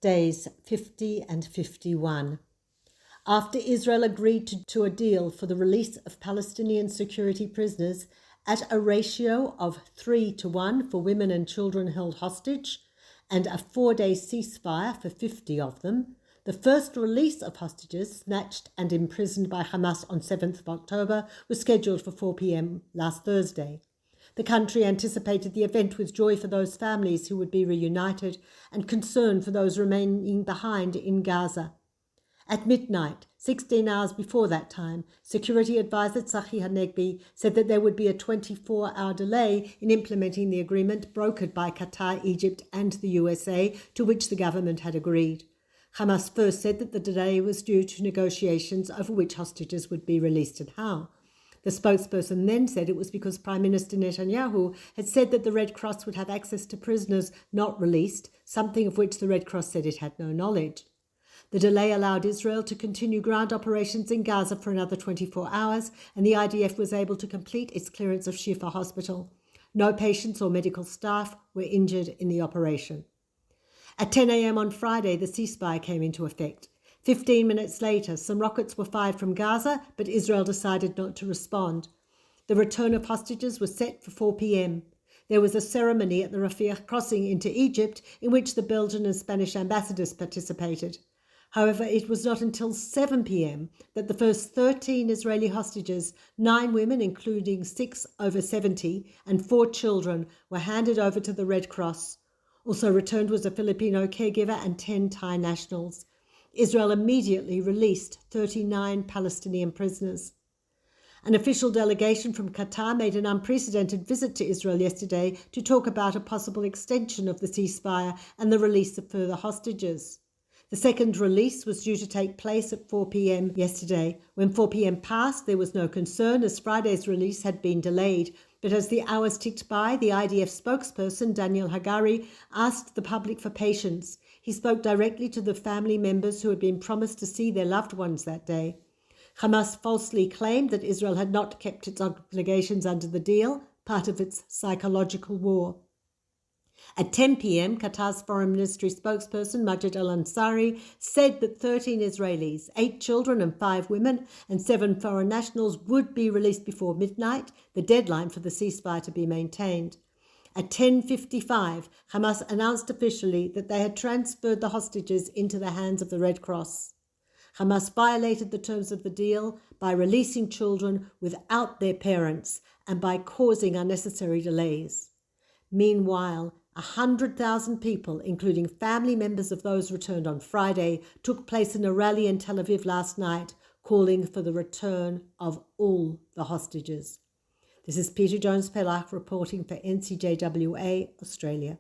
days 50 and 51. After Israel agreed to a deal for the release of Palestinian security prisoners at a ratio of 3-1 for women and children held hostage, and a 4-day ceasefire for 50 of them, the first release of hostages snatched and imprisoned by Hamas on 7th of October was scheduled for 4 p.m. last Thursday. The country anticipated the event with joy for those families who would be reunited and concern for those remaining behind in Gaza. At midnight, 16 hours before that time, Security Advisor Tzachi Hanegbi said that there would be a 24-hour delay in implementing the agreement brokered by Qatar, Egypt and the USA, to which the government had agreed. Hamas first said that the delay was due to negotiations over which hostages would be released and how. The spokesperson then said it was because Prime Minister Netanyahu had said that the Red Cross would have access to prisoners not released, something of which the Red Cross said it had no knowledge. The delay allowed Israel to continue ground operations in Gaza for another 24 hours, and the IDF was able to complete its clearance of Shifa Hospital. No patients or medical staff were injured in the operation. At 10 a.m. on Friday, the ceasefire came into effect. 15 minutes later, some rockets were fired from Gaza, but Israel decided not to respond. The return of hostages was set for 4 p.m. There was a ceremony at the Rafah crossing into Egypt in which the Belgian and Spanish ambassadors participated. However, it was not until 7 p.m. that the first 13 Israeli hostages, 9 women including 6 over 70 and 4 children, were handed over to the Red Cross. Also returned was a Filipino caregiver and 10 Thai nationals. Israel immediately released 39 Palestinian prisoners. An official delegation from Qatar made an unprecedented visit to Israel yesterday to talk about a possible extension of the ceasefire and the release of further hostages. The second release was due to take place at 4 p.m. yesterday. When 4 p.m. passed, there was no concern as Friday's release had been delayed. But as the hours ticked by, the IDF spokesperson, Daniel Hagari, asked the public for patience. He spoke directly to the family members who had been promised to see their loved ones that day. Hamas falsely claimed that Israel had not kept its obligations under the deal, part of its psychological war. At 10 p.m., Qatar's Foreign Ministry spokesperson Majid Al-Ansari said that 13 Israelis, 8 children and 5 women, and 7 foreign nationals would be released before midnight, the deadline for the ceasefire to be maintained. At 10:55, Hamas announced officially that they had transferred the hostages into the hands of the Red Cross. Hamas violated the terms of the deal by releasing children without their parents and by causing unnecessary delays. Meanwhile, 100,000 people, including family members of those returned on Friday, took place in a rally in Tel Aviv last night, calling for the return of all the hostages. This is Peter Jones-Pelach reporting for NCJWA, Australia.